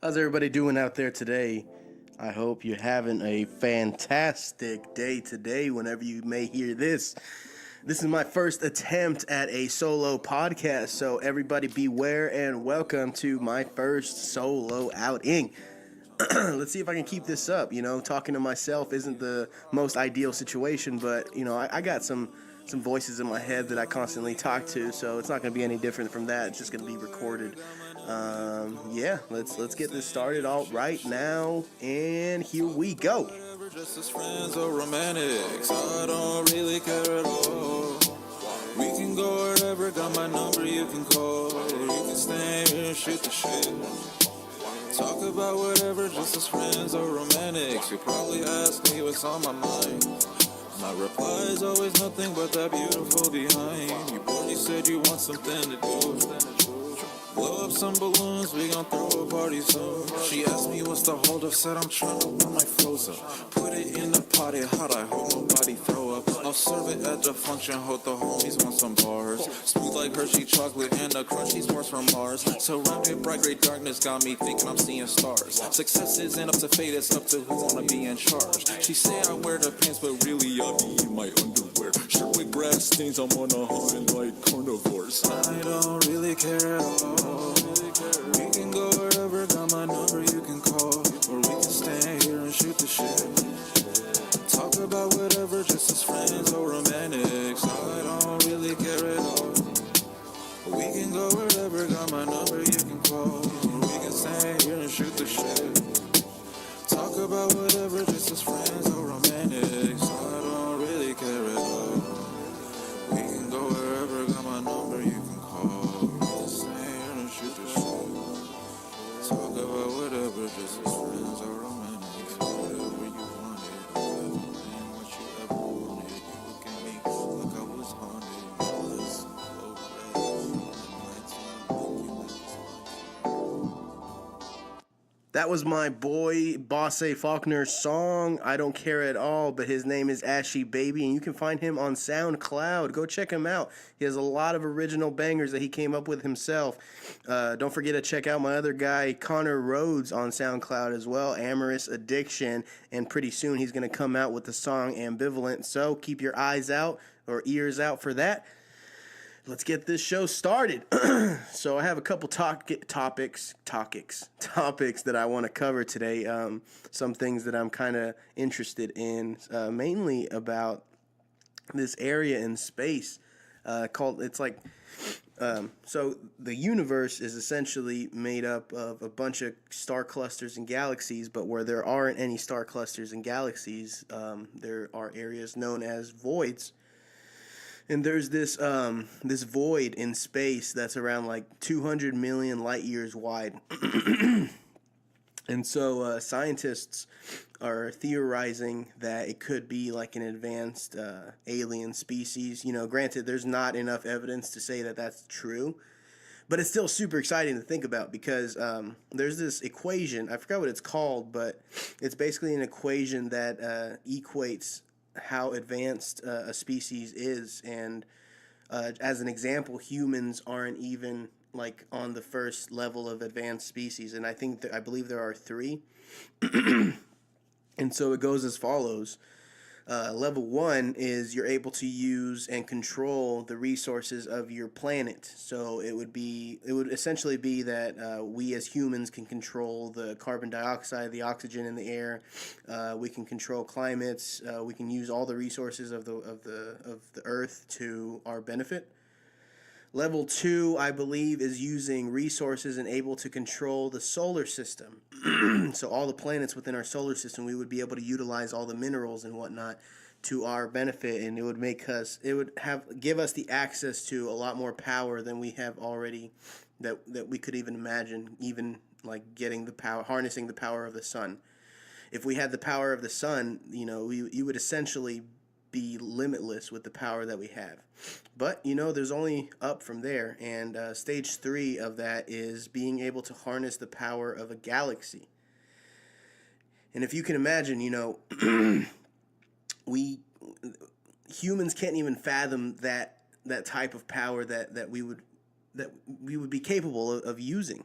How's everybody doing out there today? I hope you're having a fantastic day today whenever you may hear this. This is my first attempt at a solo podcast, so everybody beware and welcome to my first solo outing. Let's see if I can keep this up. Talking to myself isn't the most ideal situation, but I got some voices in my head that I constantly talk to, so it's not going to be any different from that. It's just going to be recorded. Yeah, let's get this started all right now, and here we go. Just as friends or romantics, I don't really care at all. We can go wherever, got my number you can call. Or you can stay here and shoot the shit. Talk about whatever, just as friends or romantics. You probably ask me what's on my mind. My reply is always nothing but that beautiful behind. You bored, you said you want something to do. Blow up some balloons, we gon' throw a party soon. She asked me what's the hold up, said I'm tryna warm my froze up. Put it in the potty hot, I hope nobody throw up. I'll serve it at the function, hope the homies want some bars. Smooth like Hershey chocolate and the crunchy s'mores from Mars. Surrounded bright gray darkness got me thinking I'm seeing stars. Success isn't up to fate, it's up to who wanna be in charge. She say I wear the pants, but really I be in my underwear. Shirt with grass stains, I'm on a hunt like carnivores. I don't really care at all. We can go wherever, got my number you can call. Or we can stay here and shoot the shit. Talk about whatever, just as friends or romantics. I don't really care at all. We can go wherever, got my number you can call. Or we can stay here and shoot the shit. Talk about whatever, just as friends or romantics. I don't really care at all. We can go wherever, got my number you can call. We can stay here and shoot the shit. Talk about whatever, just as friends or romantics. Whatever you wanted, whatever and what you ever wanted. You look at me like I was haunted. Let's go play. That was my boy Bosse Faulkner's song, I Don't Care At All, but his name is Ashy Baby, and you can find him on SoundCloud. Go check him out. He has a lot of original bangers that he came up with himself. Don't forget to check out my other guy, Connor Rhodes, on SoundCloud as well, Amorous Addiction, and pretty soon he's going to come out with the song Ambivalent, so keep your eyes out or ears out for that. Let's get this show started. So I have a couple topics that I want to cover today. Some things that I'm kind of interested in, mainly about this area in space called. So the universe is essentially made up of a bunch of star clusters and galaxies, but where there aren't any star clusters and galaxies, there are areas known as voids. And there's this void in space that's around like 200 million light years wide. And so scientists are theorizing that it could be like an advanced alien species. Granted, there's not enough evidence to say that that's true. But it's still super exciting to think about because there's this equation. I forgot what it's called, but it's basically an equation that equates how advanced a species is, and as an example, humans aren't even like on the first level of advanced species, and I believe there are 3. And so it goes as follows. Level 1 is you're able to use and control the resources of your planet. So it would essentially be that we as humans can control the carbon dioxide, the oxygen in the air. We can control climates. We can use all the resources of the Earth to our benefit. Level 2, I believe, is using resources and able to control the solar system. So all the planets within our solar system, we would be able to utilize all the minerals and whatnot to our benefit, and it would give us the access to a lot more power than we have already, that we could even imagine, even like harnessing the power of the sun. If we had the power of the sun, you would essentially be limitless with the power that we have. But there's only up from there, and stage 3 of that is being able to harness the power of a galaxy. And if you can imagine, we humans can't even fathom that type of power that we would be capable of using.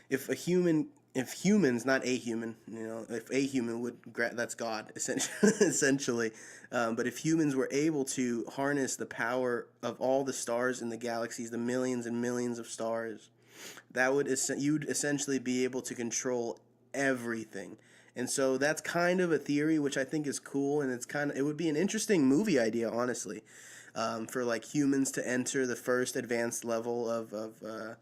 If a human if humans, not a human, if a human that's God, essentially, essentially. But if humans were able to harness the power of all the stars in the galaxies, the millions and millions of stars, you'd essentially be able to control everything. And so that's kind of a theory which I think is cool, and it would be an interesting movie idea, honestly, for like humans to enter the first advanced level or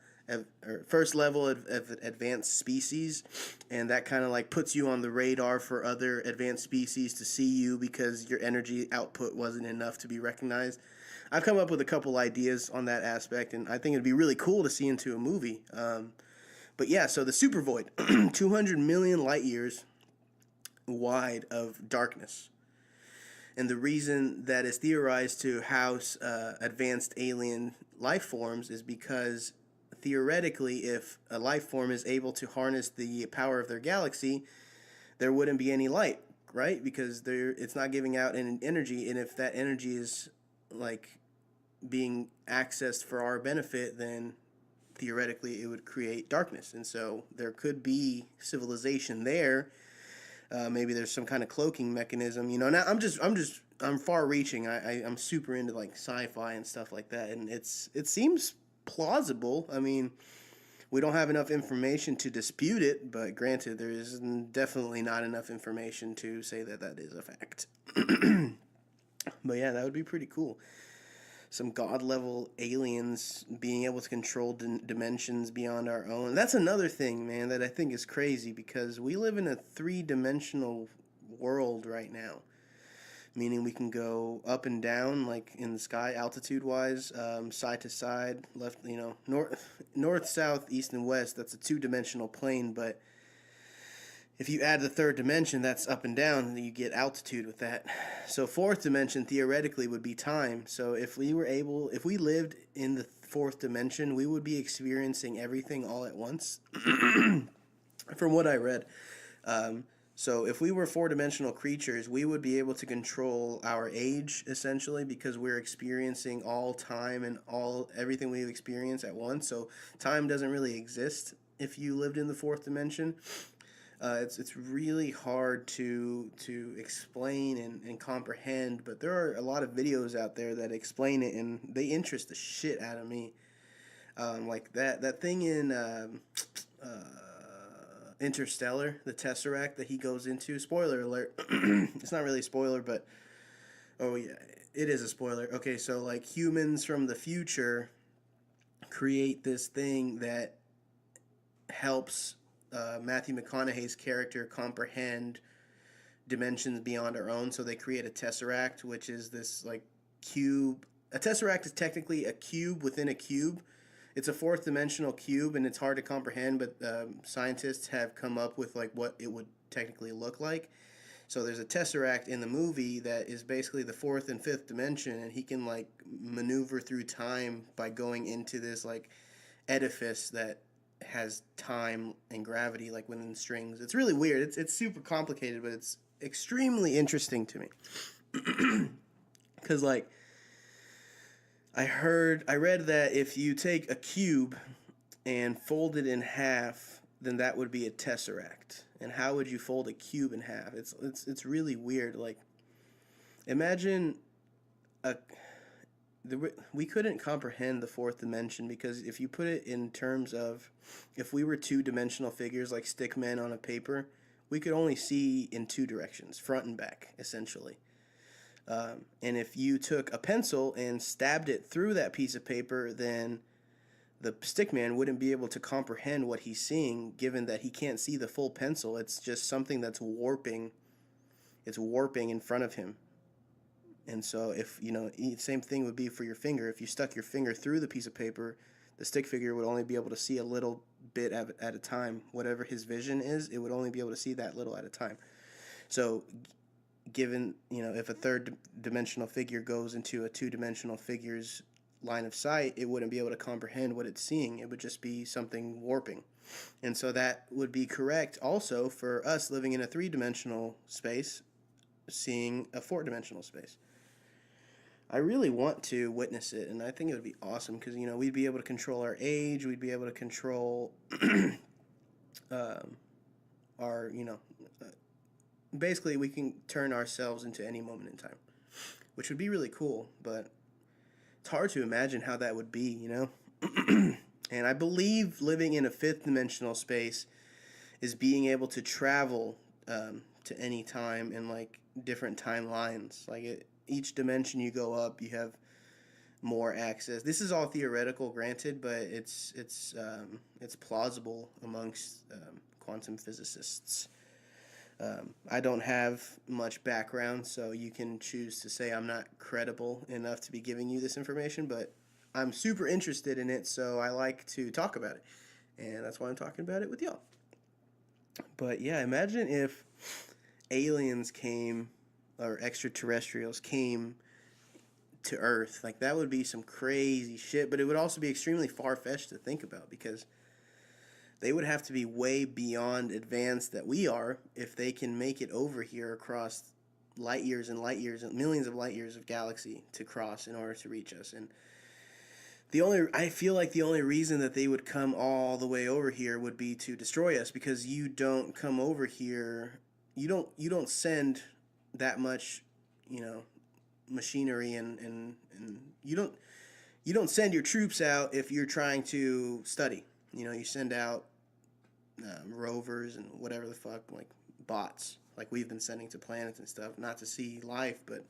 first level of advanced species, and that kind of like puts you on the radar for other advanced species to see you because your energy output wasn't enough to be recognized. I've come up with a couple ideas on that aspect, and I think it'd be really cool to see into a movie. But yeah, so the super void, 200 million light years wide of darkness. And the reason that is theorized to house advanced alien life forms is because theoretically, if a life form is able to harness the power of their galaxy, there wouldn't be any light, right? Because it's not giving out any energy, and if that energy is like being accessed for our benefit, then theoretically it would create darkness. And so there could be civilization there. Maybe there's some kind of cloaking mechanism. Now I'm far reaching. I'm super into like sci-fi and stuff like that, and it seems plausible. I mean, we don't have enough information to dispute it, but granted, there is definitely not enough information to say that that is a fact. But yeah, that would be pretty cool. Some god level aliens being able to control dimensions beyond our own. That's another thing, man, that I think is crazy, because we live in a 3-dimensional world right now, meaning we can go up and down like in the sky altitude wise, side to side, left, north, south, east, and west. That's a 2-dimensional plane. But if you add the 3rd dimension, that's up and down, and you get altitude with that. So 4th dimension theoretically would be time. So if we lived in the 4th dimension, we would be experiencing everything all at once. From what I read. So if we were 4-dimensional creatures, we would be able to control our age, essentially, because we're experiencing all time and everything we experience at once. So time doesn't really exist if you lived in the 4th dimension. It's really hard to explain and comprehend, but there are a lot of videos out there that explain it, and they interest the shit out of me. Like that thing in Interstellar, the Tesseract that he goes into. Spoiler alert. It's not really a spoiler, but oh yeah, it is a spoiler. Okay, so like humans from the future create this thing that helps Matthew McConaughey's character comprehend dimensions beyond our own. So they create a tesseract, which is this like cube. A tesseract is technically a cube within a cube. It's a 4th dimensional cube, and it's hard to comprehend, but scientists have come up with like what it would technically look like. So there's a tesseract in the movie that is basically the 4th and 5th dimension, and he can like maneuver through time by going into this like edifice that has time and gravity like within strings. It's really weird. It's super complicated, but it's extremely interesting to me. Because like I read that if you take a cube and fold it in half, then that would be a tesseract. And how would you fold a cube in half? It's really weird. Like, imagine we couldn't comprehend the 4th dimension, because if you put it in terms of if we were 2-dimensional figures like stickmen on a paper, we could only see in 2 directions, front and back, essentially. And if you took a pencil and stabbed it through that piece of paper, then the stickman wouldn't be able to comprehend what he's seeing, given that he can't see the full pencil. It's just something that's warping. It's warping in front of him. And so if, same thing would be for your finger. If you stuck your finger through the piece of paper, the stick figure would only be able to see a little bit at a time. Whatever his vision is, it would only be able to see that little at a time. So given, if a 3rd dimensional figure goes into a 2-dimensional figure's line of sight, it wouldn't be able to comprehend what it's seeing. It would just be something warping. And so that would be correct also for us living in a 3-dimensional space, seeing a 4-dimensional space. I really want to witness it, and I think it would be awesome because, we'd be able to control our age, we'd be able to control are, basically we can turn ourselves into any moment in time, which would be really cool, but it's hard to imagine how that would be, And I believe living in a fifth dimensional space is being able to travel to any time in like different timelines. Each dimension you go up, you have more access. This is all theoretical, granted, but it's plausible amongst quantum physicists. I don't have much background, so you can choose to say I'm not credible enough to be giving you this information, but I'm super interested in it, so I like to talk about it, and that's why I'm talking about it with y'all. But yeah, imagine if aliens came, or extraterrestrials came to Earth. Like, that would be some crazy shit, but it would also be extremely far-fetched to think about, because they would have to be way beyond advanced that we are if they can make it over here across light years and millions of light years of galaxy to cross in order to reach us. And I feel like the only reason that they would come all the way over here would be to destroy us, because you don't come over here, you don't send that much, machinery and you don't send your troops out if you're trying to study. You send out rovers and whatever the fuck, like bots, like we've been sending to planets and stuff, not to see life, but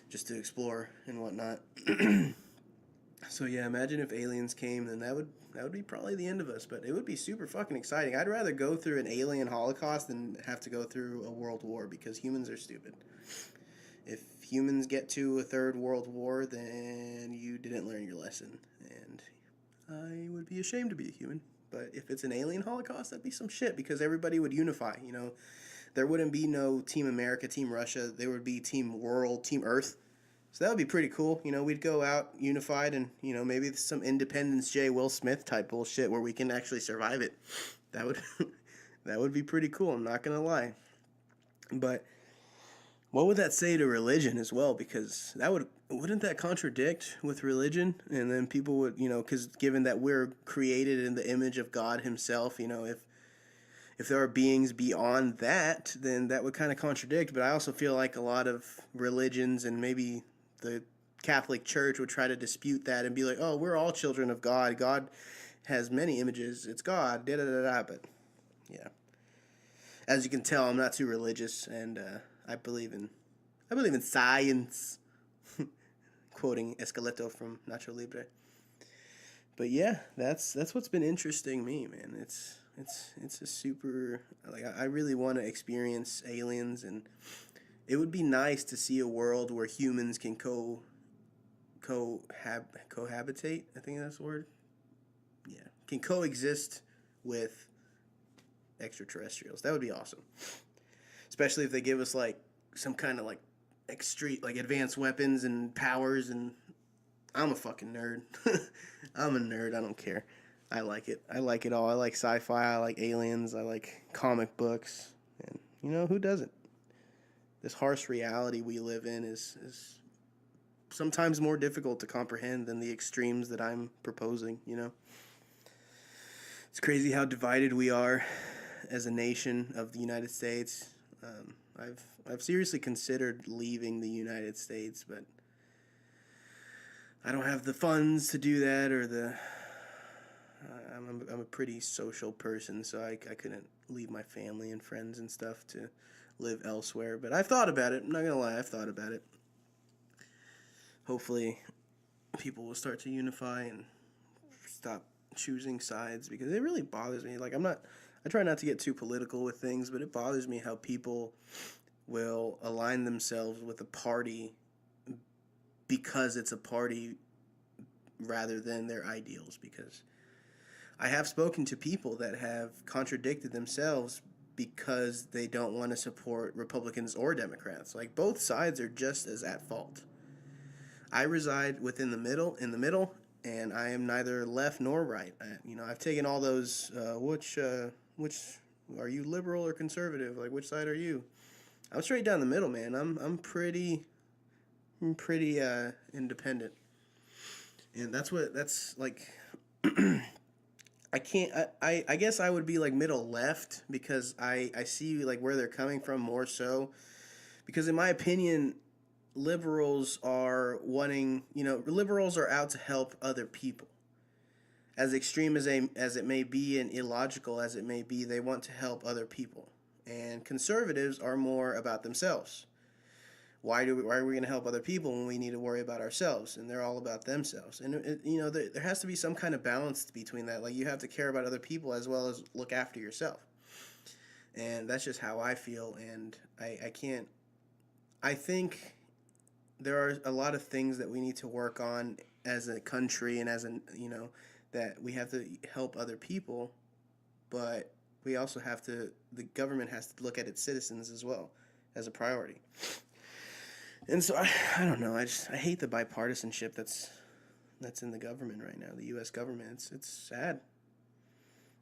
just to explore and whatnot. So yeah, imagine if aliens came, then that would be probably the end of us, but it would be super fucking exciting. I'd rather go through an alien holocaust than have to go through a world war, because humans are stupid. If humans get to a third world war, then you didn't learn your lesson, and I would be ashamed to be a human. But if it's an alien holocaust, that'd be some shit, because everybody would unify, There wouldn't be no Team America, Team Russia. There would be Team World, Team Earth. So that would be pretty cool. We'd go out unified, and, maybe some Independence Day, Will Smith type bullshit where we can actually survive it. That would that would be pretty cool, I'm not going to lie. But what would that say to religion as well? Because wouldn't that contradict with religion? And then people would, because given that we're created in the image of God himself, if there are beings beyond that, then that would kind of contradict. But I also feel like a lot of religions, and maybe the Catholic Church, would try to dispute that and be like, oh, we're all children of God. God has many images. It's God. Da-da-da-da. But yeah, as you can tell, I'm not too religious, and I believe in science. Quoting Esqueleto from Nacho Libre. But yeah, that's what's been interesting me, man. It's a super, like, I really want to experience aliens, and it would be nice to see a world where humans can cohabitate. I think that's the word. Yeah, can coexist with extraterrestrials. That would be awesome. Especially if they give us like some kind of like extreme, like advanced weapons and powers. And I'm a fucking nerd. I'm a nerd. I don't care. I like it. I like it all. I like sci-fi. I like aliens. I like comic books. And who doesn't? This harsh reality we live in is sometimes more difficult to comprehend than the extremes that I'm proposing. It's crazy how divided we are as a nation of the United States. I've seriously considered leaving the United States, but I don't have the funds to do that, or I'm a pretty social person, so I couldn't leave my family and friends and stuff to live elsewhere. But I've thought about it. I'm not gonna lie, I've thought about it. Hopefully, people will start to unify and stop choosing sides, because it really bothers me. Like, I try not to get too political with things, but it bothers me how people will align themselves with a party because it's a party rather than their ideals. Because I have spoken to people that have contradicted themselves because they don't want to support Republicans or Democrats. Like, both sides are just as at fault. I reside in the middle, and I am neither left nor right. I've taken all those, which are you, liberal or conservative? Like, which side are you? I'm straight down the middle, man. I'm pretty independent. And that's like I can't. I guess I would be like middle left because I see like where they're coming from more so. Because in my opinion, liberals are wanting, liberals are out to help other people. As extreme as it may be and illogical as it may be, they want to help other people. And conservatives are more about themselves. Why are we going to help other people when we need to worry about ourselves? And they're all about themselves. And there has to be some kind of balance between that. Like, you have to care about other people as well as look after yourself. And that's just how I feel. And I can't. I think there are a lot of things that we need to work on as a country and that we have to help other people, but we also have to. The government has to look at its citizens as well as a priority. And so I don't know. I hate the bipartisanship that's in the government right now. The U.S. government. It's sad.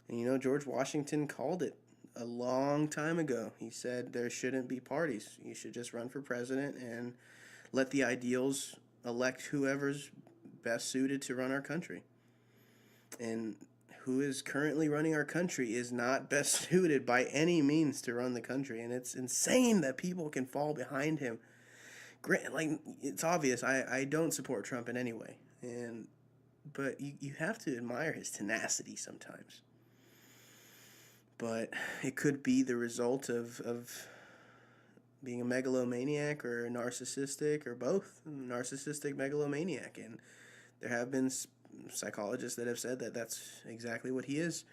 And George Washington called it a long time ago. He said there shouldn't be parties. You should just run for president and let the ideals elect whoever's best suited to run our country. And who is currently running our country is not best suited by any means to run the country. And it's insane that people can fall behind him. Like, it's obvious. I don't support Trump in any way. But you have to admire his tenacity sometimes. But it could be the result of being a megalomaniac or narcissistic or both. Narcissistic megalomaniac. And there have been psychologists that have said that that's exactly what he is.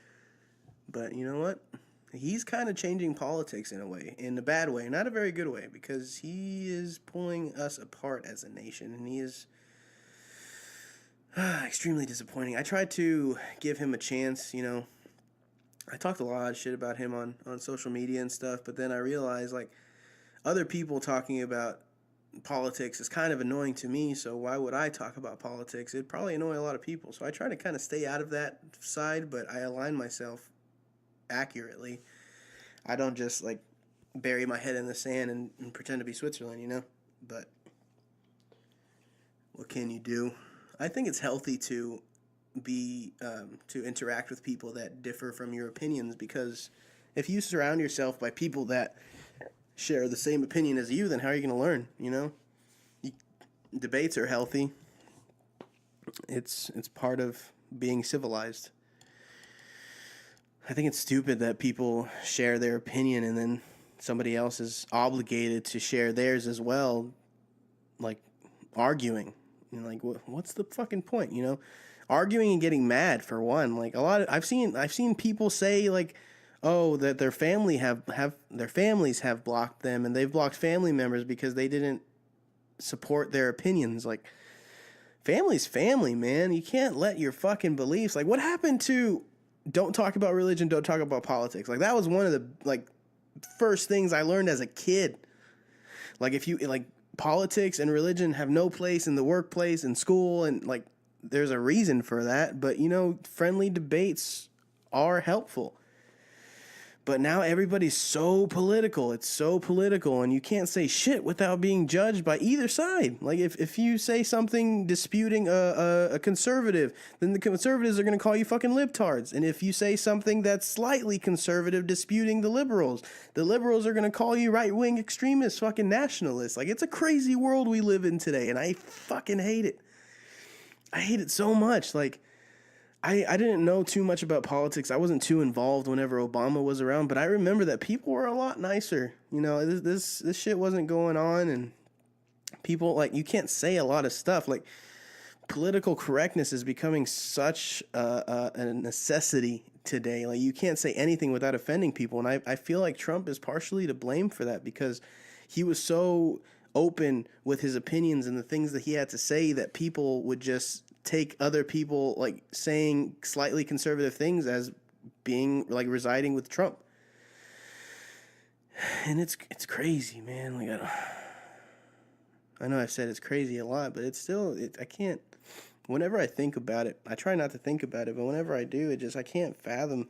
But you know what? He's kind of changing politics in a way, in a bad way, not a very good way, because he is pulling us apart as a nation, and he is extremely disappointing. I tried to give him a chance, I talked a lot of shit about him on social media and stuff, but then I realized, like, other people talking about politics is kind of annoying to me, so why would I talk about politics? It'd probably annoy a lot of people, so I try to kind of stay out of that side, but I align myself accurately. I don't just like bury my head in the sand and pretend to be Switzerland, but what can you do? I think it's healthy to be to interact with people that differ from your opinions, because if you surround yourself by people that share the same opinion as you, then how are you going to learn? Debates are healthy. It's part of being civilized. I think it's stupid that people share their opinion and then somebody else is obligated to share theirs as well, like arguing. Like, what's the fucking point? Arguing and getting mad for one. Like, I've seen people say, like, oh, that their families have blocked them and they've blocked family members because they didn't support their opinions. Like, family's family, man. You can't let your fucking beliefs. Like, what happened to don't talk about religion, don't talk about politics? Like, that was one of the, like, first things I learned as a kid. Like, if you, like, politics and religion have no place in the workplace and school, and, like, there's a reason for that. But, friendly debates are helpful. But now everybody's so political. It's so political, and you can't say shit without being judged by either side. Like, if you say something disputing a conservative, then the conservatives are going to call you fucking libtards. And if you say something that's slightly conservative disputing the liberals are going to call you right-wing extremists, fucking nationalists. Like, it's a crazy world we live in today, and I fucking hate it. I hate it so much. Like, I didn't know too much about politics. I wasn't too involved whenever Obama was around, but I remember that people were a lot nicer. This shit wasn't going on, and people, like, you can't say a lot of stuff. Like, political correctness is becoming such a necessity today. Like, you can't say anything without offending people, and I feel like Trump is partially to blame for that, because he was so open with his opinions and the things that he had to say that people would just take other people, like, saying slightly conservative things as being, like, residing with Trump. And it's crazy, man. Like, I know I've said it's crazy a lot, but it's still, I can't, whenever I think about it, I try not to think about it, but whenever I do, I can't fathom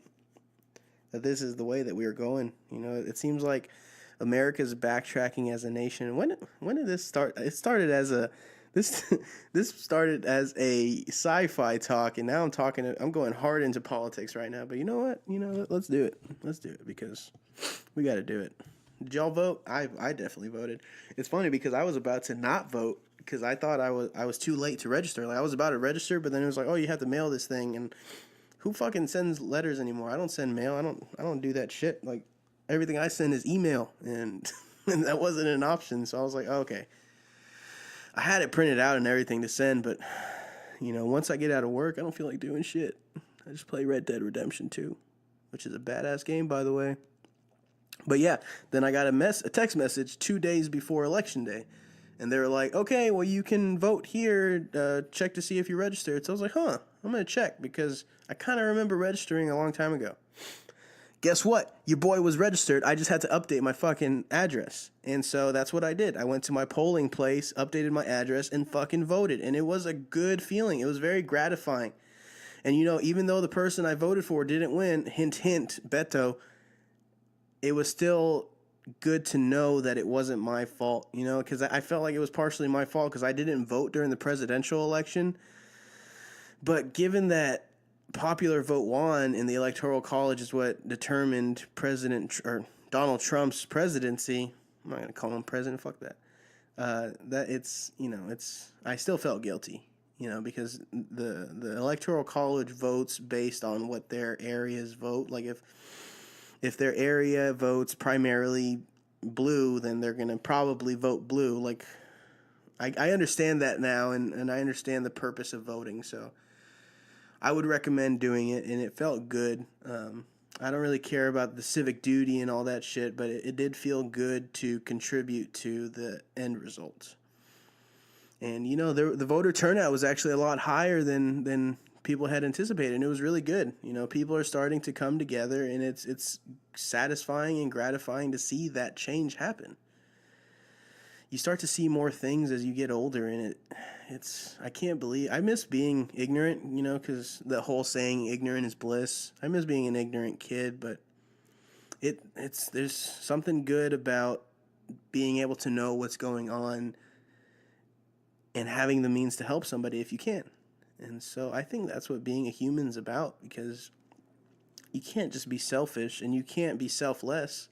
that this is the way that we are going. It seems like America's backtracking as a nation. When did this start? It started as a This this started as a sci-fi talk, and now I'm going hard into politics right now. But you know what? Let's do it. Let's do it because we got to do it. Did y'all vote? I definitely voted. It's funny because I was about to not vote because I thought I was too late to register. Like I was about to register, but then it was like, oh, you have to mail this thing, and who fucking sends letters anymore? I don't send mail. I don't do that shit. Like everything I send is email, and and that wasn't an option. So I was like, oh, okay. I had it printed out and everything to send, but once I get out of work, I don't feel like doing shit. I just play Red Dead Redemption 2, which is a badass game, by the way. But yeah, then I got a text message 2 days before Election Day, and they were like, okay, well, you can vote here, check to see if you registered. So I was like, huh, I'm going to check because I kind of remember registering a long time ago. Guess what? Your boy was registered. I just had to update my fucking address. And so that's what I did. I went to my polling place, updated my address, and fucking voted. And it was a good feeling. It was very gratifying. And even though the person I voted for didn't win, hint, hint, Beto, it was still good to know that it wasn't my fault, because I felt like it was partially my fault because I didn't vote during the presidential election. But given that popular vote won in the Electoral College is what determined Donald Trump's presidency. I'm not going to call him president. Fuck that. That it's I still felt guilty, because the Electoral College votes based on what their areas vote. Like if their area votes primarily blue, then they're going to probably vote blue. Like I understand that now, and I understand the purpose of voting. So I would recommend doing it, and it felt good. I don't really care about the civic duty and all that shit, but it did feel good to contribute to the end results. And, the voter turnout was actually a lot higher than people had anticipated, and it was really good. People are starting to come together, and it's satisfying and gratifying to see that change happen. You start to see more things as you get older, and I can't believe, I miss being ignorant, because the whole saying ignorant is bliss. I miss being an ignorant kid, but there's something good about being able to know what's going on and having the means to help somebody if you can. And so I think that's what being a human's about, because you can't just be selfish and you can't be selfless.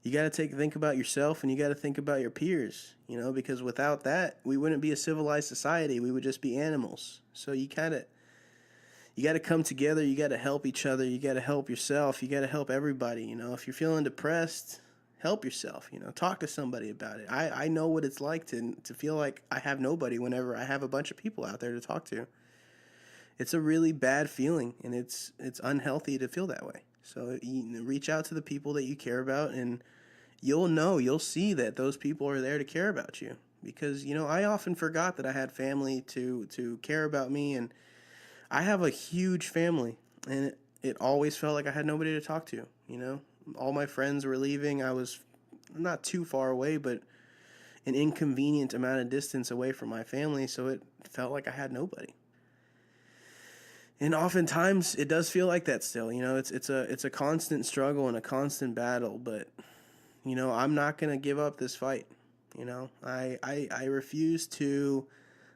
You got to think about yourself, and you got to think about your peers, because without that, we wouldn't be a civilized society. We would just be animals. So you got to come together. You got to help each other. You got to help yourself. You got to help everybody. If you're feeling depressed, help yourself, talk to somebody about it. I know what it's like to feel like I have nobody whenever I have a bunch of people out there to talk to. It's a really bad feeling, and it's unhealthy to feel that way. So reach out to the people that you care about, and you'll see that those people are there to care about you. Because, I often forgot that I had family to care about me, and I have a huge family, and it always felt like I had nobody to talk to, All my friends were leaving. I was not too far away, but an inconvenient amount of distance away from my family, so it felt like I had nobody. And oftentimes it does feel like that still. It's a constant struggle and a constant battle, but I'm not going to give up this fight. I refuse to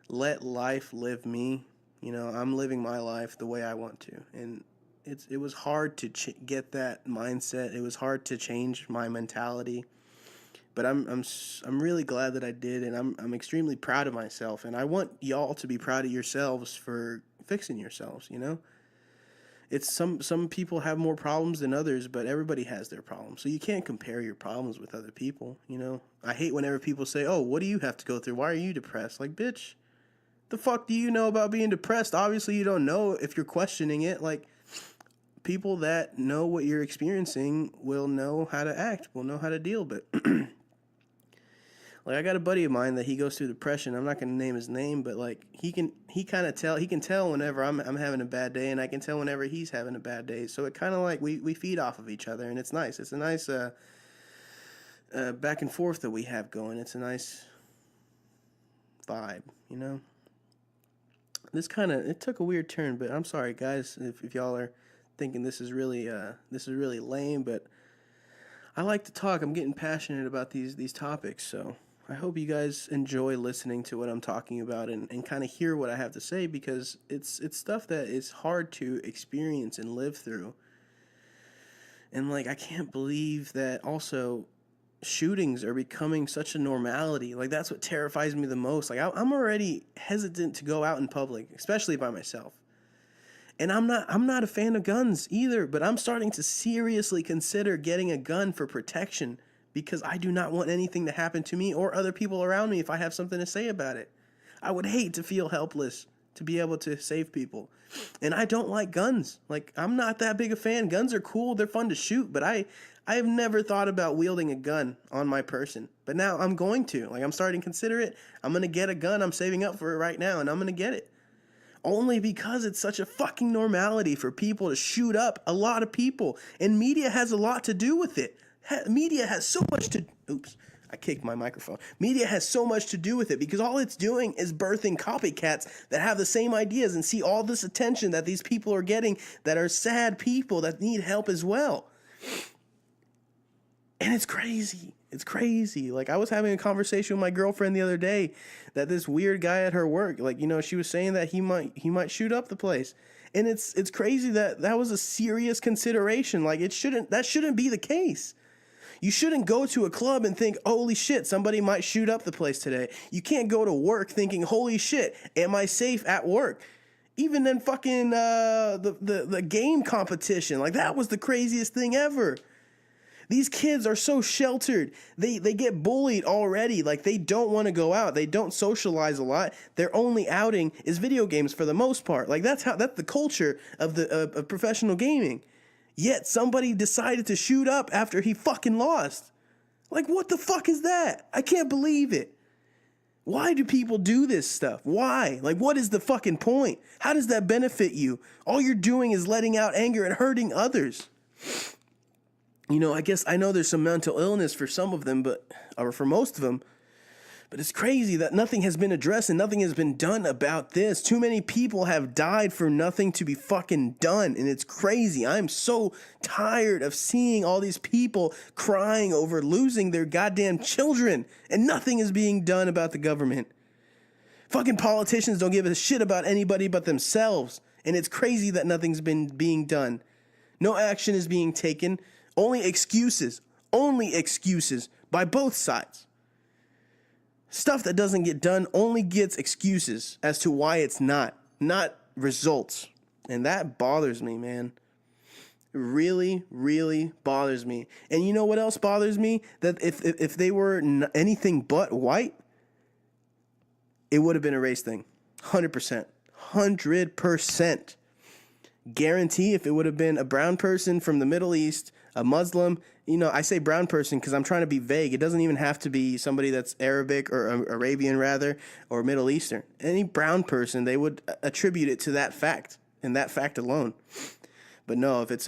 let life live me. I'm living my life the way I want to. And it was hard to get that mindset. It was hard to change my mentality. But I'm really glad that I did, and I'm extremely proud of myself. And I want y'all to be proud of yourselves for fixing yourselves. It's some people have more problems than others, but everybody has their problems. So you can't compare your problems with other people. I hate whenever people say, "Oh, what do you have to go through? Why are you depressed?" Like, bitch, the fuck do you know about being depressed? Obviously, you don't know if you're questioning it. Like, people that know what you're experiencing will know how to act, will know how to deal. But like, I got a buddy of mine that he goes through depression. I'm not going to name his name, but like he can tell whenever I'm having a bad day, and I can tell whenever he's having a bad day. So it kind of like we feed off of each other, and it's nice. It's a nice back and forth that we have going. It's a nice vibe, It took a weird turn, but I'm sorry, guys, if y'all are thinking this is really lame, but I like to talk. I'm getting passionate about these topics, so I hope you guys enjoy listening to what I'm talking about and kind of hear what I have to say, because it's stuff that is hard to experience and live through. And like, I can't believe that also shootings are becoming such a normality. Like, that's what terrifies me the most. Like, I'm already hesitant to go out in public, especially by myself. And I'm not a fan of guns either, but I'm starting to seriously consider getting a gun for protection, because I do not want anything to happen to me or other people around me if I have something to say about it. I would hate to feel helpless to be able to save people. And I don't like guns. Like, I'm not that big a fan. Guns are cool, they're fun to shoot, but I have never thought about wielding a gun on my person. But now I'm going to. Like, I'm starting to consider it. I'm going to get a gun. I'm saving up for it right now, and I'm going to get it. Only because it's such a fucking normality for people to shoot up a lot of people. And media has a lot to do with it. Media has so much to... Oops, I kicked my microphone. Media has so much to do with it, because all it's doing is birthing copycats that have the same ideas and see all this attention that these people are getting, that are sad people that need help as well. And it's crazy. It's crazy. Like, I was having a conversation with my girlfriend the other day that this weird guy at her work, like, you know, she was saying that he might shoot up the place. And it's crazy that was a serious consideration. Like, that shouldn't be the case. You shouldn't go to a club and think, holy shit, somebody might shoot up the place today. You can't go to work thinking, holy shit, am I safe at work? Even in fucking the game competition, like, that was the craziest thing ever. These kids are so sheltered. They get bullied already. Like, they don't want to go out. They don't socialize a lot. Their only outing is video games for the most part. Like, that's the culture of professional gaming. Yet somebody decided to shoot up after he fucking lost. Like, what the fuck is that? I can't believe it. Why do people do this stuff? Why? Like, what is the fucking point? How does that benefit you? All you're doing is letting out anger and hurting others. You know, I know there's some mental illness for some of them, or for most of them, but it's crazy that nothing has been addressed and nothing has been done about this. Too many people have died for nothing to be fucking done, and it's crazy. I'm so tired of seeing all these people crying over losing their goddamn children, and nothing is being done about the government. Fucking politicians don't give a shit about anybody but themselves, and it's crazy that nothing's been being done. No action is being taken. Only excuses by both sides. Stuff that doesn't get done only gets excuses as to why it's not results. And that bothers me, man. It really, really bothers me. And you know what else bothers me? That if they were anything but white, it would have been a race thing. 100%. 100%. Guarantee if it would have been a brown person from the Middle East, a Muslim, you know, I say brown person because I'm trying to be vague. It doesn't even have to be somebody that's Arabic or Arabian rather, or Middle Eastern. Any brown person, they would attribute it to that fact and that fact alone. But no, I don't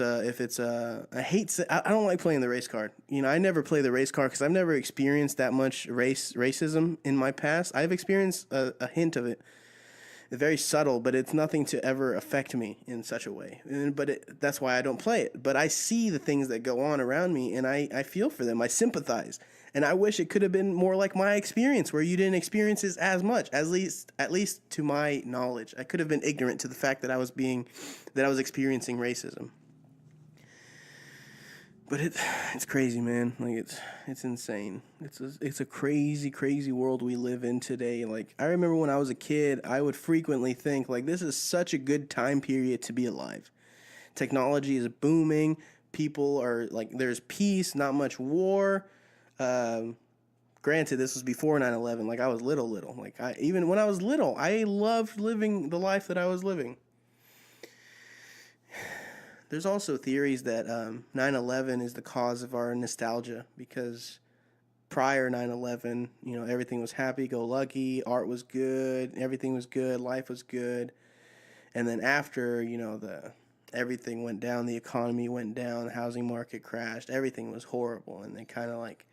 like playing the race card. You know, I never play the race card because I've never experienced that much racism in my past. I've experienced a hint of it. Very subtle, but it's nothing to ever affect me in such a way. That's why I don't play it. But I see the things that go on around me, and I feel for them. I sympathize. And I wish it could have been more like my experience, where you didn't experience this as much, at least to my knowledge. I could have been ignorant to the fact that I was experiencing racism. But it's crazy, man. Like, it's insane. It's a crazy, crazy world we live in today. Like, I remember when I was a kid, I would frequently think, like, this is such a good time period to be alive. Technology is booming. People are, like, there's peace, not much war. Granted, this was before 9/11. Like, I was little. Like, even when I was little, I loved living the life that I was living. There's also theories that 9/11 is the cause of our nostalgia, because prior 9/11, you know, everything was happy-go-lucky, art was good, everything was good, life was good. And then after, you know, everything went down, the economy went down, the housing market crashed, everything was horrible. And they kind of like,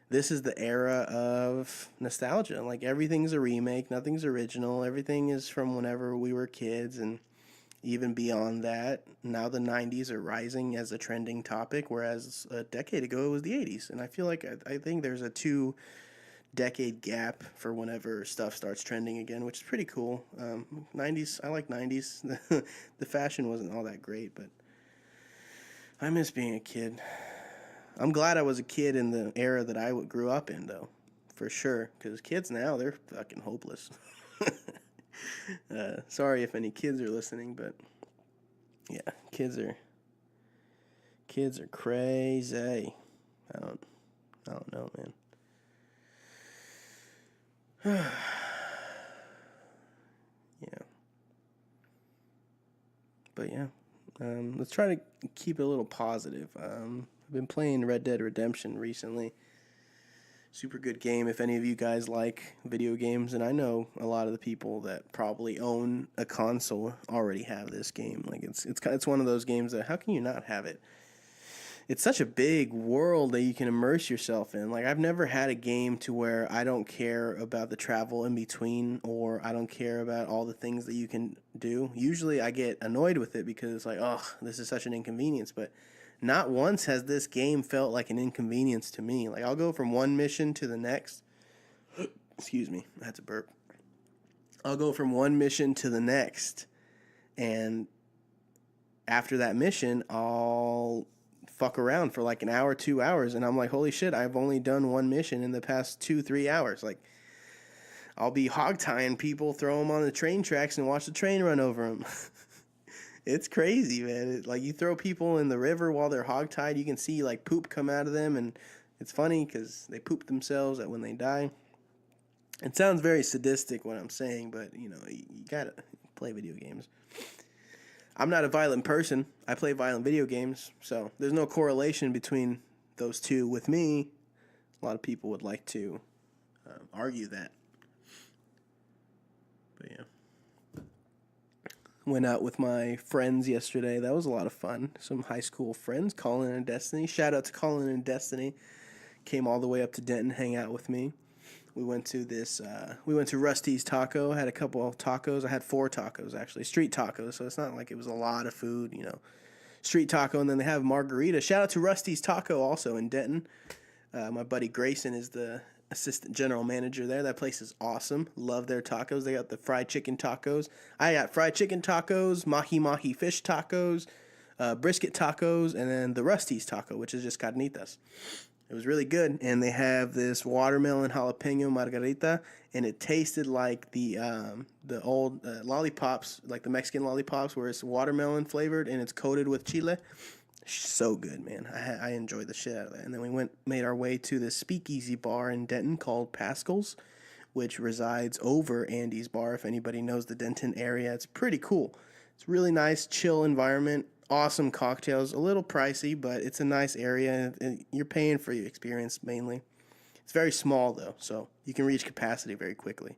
this is the era of nostalgia. Like, everything's a remake, nothing's original, everything is from whenever we were kids. And even beyond that, now the 90s are rising as a trending topic, whereas a decade ago it was the 80s. And I feel like I think there's a two decade gap for whenever stuff starts trending again, which is pretty cool. 90s, I like 90s. The fashion wasn't all that great, but I miss being a kid. I'm glad I was a kid in the era that I grew up in, though, for sure, because kids now, they're fucking hopeless. Sorry if any kids are listening, but yeah, kids are crazy. I don't know, man. Yeah. But yeah, let's try to keep it a little positive. I've been playing Red Dead Redemption recently. Super good game if any of you guys like video games, and I know a lot of the people that probably own a console already have this game. Like it's one of those games that how can you not have it? It's such a big world that you can immerse yourself in. Like, I've never had a game to where I don't care about the travel in between, or I don't care about all the things that you can do. Usually I get annoyed with it because it's like, oh, this is such an inconvenience. But not once has this game felt like an inconvenience to me. Like, I'll go from one mission to the next. Excuse me, I had to burp. I'll go from one mission to the next. And after that mission, I'll fuck around for like an hour, 2 hours, and I'm like, holy shit, I've only done one mission in the past 2-3 hours. Like, I'll be hog tying people, throw them on the train tracks, and watch the train run over them. It's crazy, man. Like, you throw people in the river while they're hog tied, you can see like poop come out of them, and it's funny because they poop themselves when they die. It sounds very sadistic what I'm saying, but you gotta play video games. I'm not a violent person. I play violent video games, so there's no correlation between those two with me. A lot of people would like to argue that. But yeah. Went out with my friends yesterday. That was a lot of fun. Some high school friends, Colin and Destiny. Shout out to Colin and Destiny. Came all the way up to Denton, hang out with me. We went to Rusty's Taco, had a couple of tacos. I had 4 tacos, actually. Street tacos, so it's not like it was a lot of food, Street taco, and then they have margarita. Shout out to Rusty's Taco also in Denton. My buddy Grayson is the assistant general manager there. That place is awesome. Love their tacos. They got the fried chicken tacos. I got fried chicken tacos, mahi-mahi fish tacos, brisket tacos, and then the Rusty's Taco, which is just carnitas. It was really good, and they have this watermelon jalapeno margarita, and it tasted like the old lollipops, like the Mexican lollipops, where it's watermelon flavored and it's coated with chile. So good, man. I enjoyed the shit out of that. And then we made our way to this speakeasy bar in Denton called Pascal's, which resides over Andy's bar. If anybody knows the Denton area, it's pretty cool. It's a really nice, chill environment. Awesome cocktails, a little pricey, but it's a nice area. You're paying for your experience mainly. It's very small though, so you can reach capacity very quickly.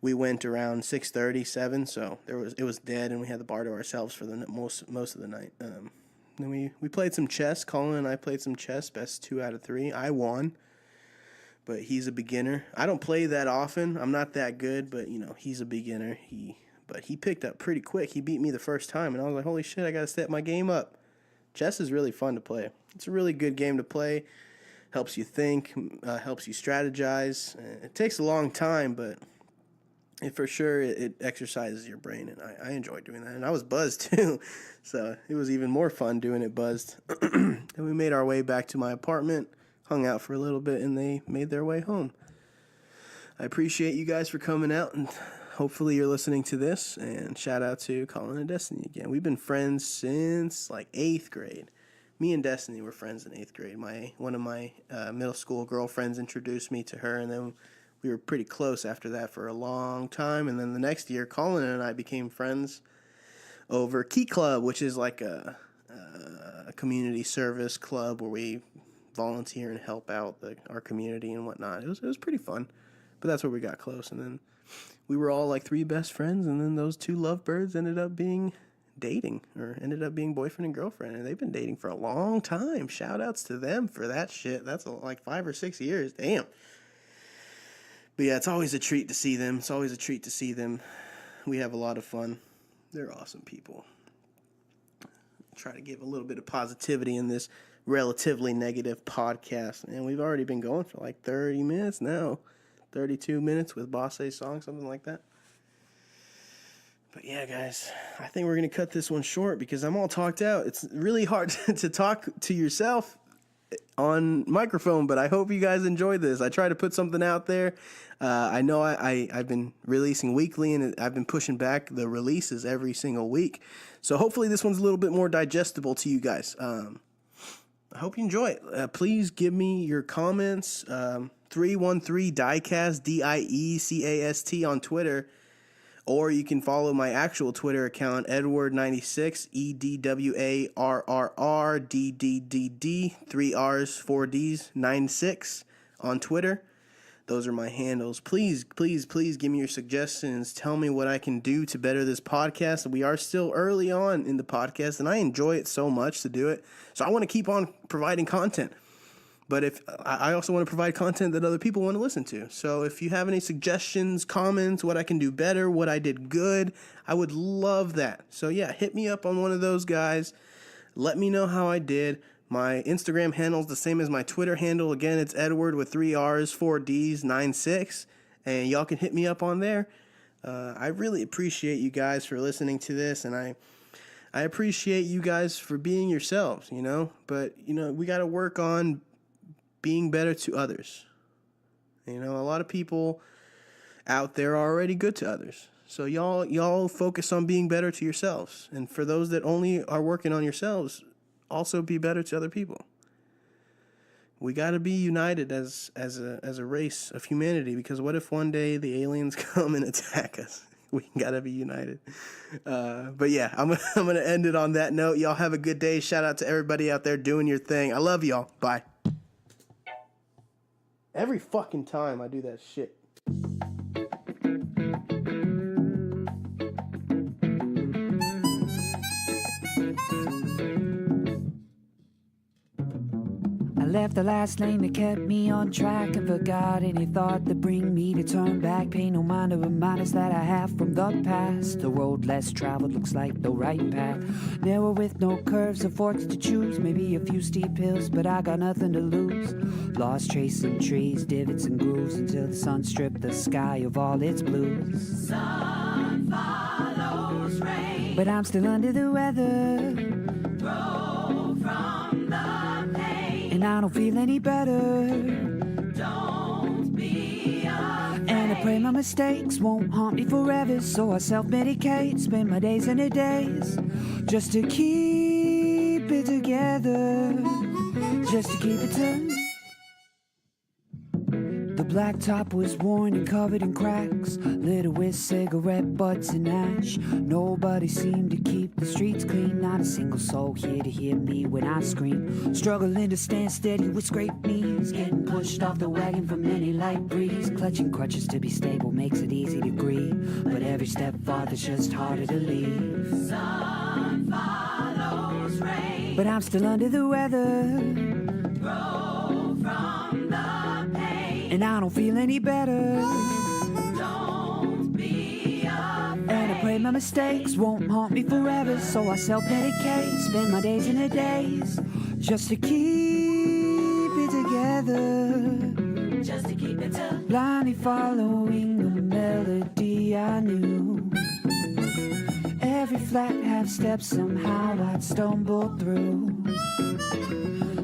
We went around 6:30, 7, so it was dead, and we had the bar to ourselves for the most of the night. Then we played some chess. Colin and I played some chess. Best 2 out of 3. I won, but he's a beginner. I don't play that often. I'm not that good, but he's a beginner. But he picked up pretty quick. He beat me the first time, and I was like, holy shit, I got to step my game up. Chess is really fun to play. It's a really good game to play. Helps you think, helps you strategize. It takes a long time, but for sure it exercises your brain, and I enjoy doing that. And I was buzzed, too, so it was even more fun doing it buzzed. And we made our way back to my apartment, hung out for a little bit, and they made their way home. I appreciate you guys for coming out, and hopefully you're listening to this, and shout out to Colin and Destiny again. We've been friends since like 8th grade. Me and Destiny were friends in 8th grade. One of my middle school girlfriends introduced me to her, and then we were pretty close after that for a long time. And then the next year, Colin and I became friends over Key Club, which is like a community service club where we volunteer and help out our community and whatnot. It was pretty fun, but that's where we got close. And then we were all like 3 best friends, and then those 2 lovebirds ended up being boyfriend and girlfriend, and they've been dating for a long time. Shout outs to them for that shit. That's like 5 or 6 years. Damn. But yeah, it's always a treat to see them. We have a lot of fun. They're awesome people. try to give a little bit of positivity in this relatively negative podcast. And we've already been going for like 30 minutes now. 32 minutes with Boss's song, something like that. But yeah, guys, I think we're going to cut this one short because I'm all talked out. It's really hard to talk to yourself on microphone, but I hope you guys enjoyed this. I try to put something out there. I know I've been releasing weekly, and I've been pushing back the releases every single week. So hopefully this one's a little bit more digestible to you guys. I hope you enjoy it. Please give me your comments. 313 DieCast, DIECAST on Twitter. Or you can follow my actual Twitter account, Edward96, EDWARRRDDDD, 3 R's, 4 D's, 96 on Twitter. Those are my handles. Please, please, please give me your suggestions. Tell me what I can do to better this podcast. We are still early on in the podcast, and I enjoy it so much to do it. So I want to keep on providing content. But if I also want to provide content that other people want to listen to. So if you have any suggestions, comments, what I can do better, what I did good, I would love that. So yeah, hit me up on one of those guys. Let me know how I did. My Instagram handle is the same as my Twitter handle. Again, it's Edward with 3 R's, 4 D's, 96. And y'all can hit me up on there. I really appreciate you guys for listening to this. And I appreciate you guys for being yourselves, you know. But, you know, we got to work on being better to others. You know, a lot of people out there are already good to others. So y'all focus on being better to yourselves. And for those that only are working on yourselves, also be better to other people. We got to be united as a race of humanity, because what if one day the aliens come and attack us? We got to be united. But yeah, I'm going to end it on that note. Y'all have a good day. Shout out to everybody out there doing your thing. I love y'all. Bye. Every fucking time I do that shit. I left the last lane that kept me on track and forgot any thought that bring me to turn back. Pay no mind to reminders that I have from the past. The road less traveled looks like the right path. Narrow with no curves or forks to choose. Maybe a few steep hills, but I got nothing to lose. Lost tracing trees, divots and grooves until the sun stripped the sky of all its blues. Sun follows rain, But I'm still under the weather, grow from the pain. and I don't feel any better. Don't be afraid. And I pray my mistakes won't haunt me forever, so I self-medicate, spend my days and days just to keep it together, just to keep it together. The blacktop was worn and covered in cracks, littered with cigarette butts and ash. Nobody seemed to keep the streets clean, not a single soul here to hear me when I scream. Struggling to stand steady with scraped knees, getting pushed off the wagon from any light breeze. Clutching crutches to be stable makes it easy to grieve, but every step farther's just harder to leave. Sun follows rain, But I'm still under the weather, grow from the pain. and I don't feel any better. Don't be afraid. And I pray my mistakes won't haunt me forever, so I self-medicate, spend my days and days just to keep it together, Just to keep it together. blindly following the melody I knew. Every flat half step somehow I'd stumble through,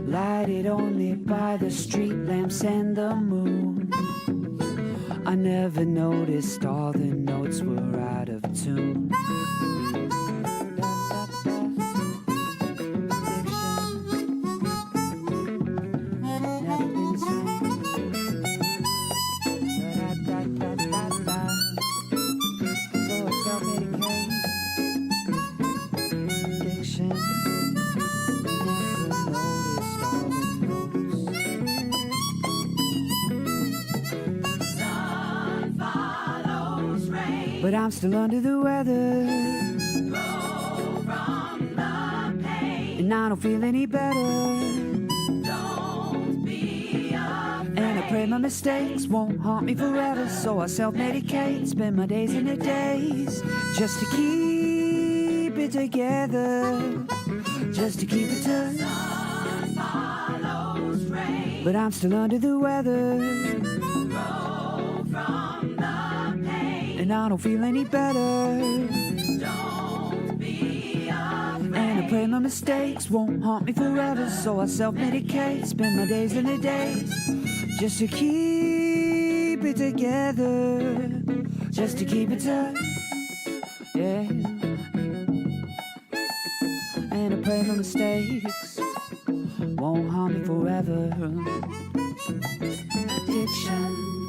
lighted only by the street lamps and the moon. I never noticed all the notes were out of tune. Never been seen. So I self-medicate. Addiction. Never noticed all the notes. Sun follows rain, But I'm still under the weather, grow from the pain. and I don't feel any better. Don't be afraid. And I pray my mistakes won't haunt me forever, so I self-medicate, spend my days and days just to keep it together, just to keep it touch. Sun follows rain. But I'm still under the weather, Grow from the pain. and I don't feel any better. Don't be afraid. And I pray my mistakes won't haunt me forever, so I self-medicate, spend my days in the days, just to keep it together, just to keep it touch. Yeah. And I pray my mistakes won't harm me forever. Addiction.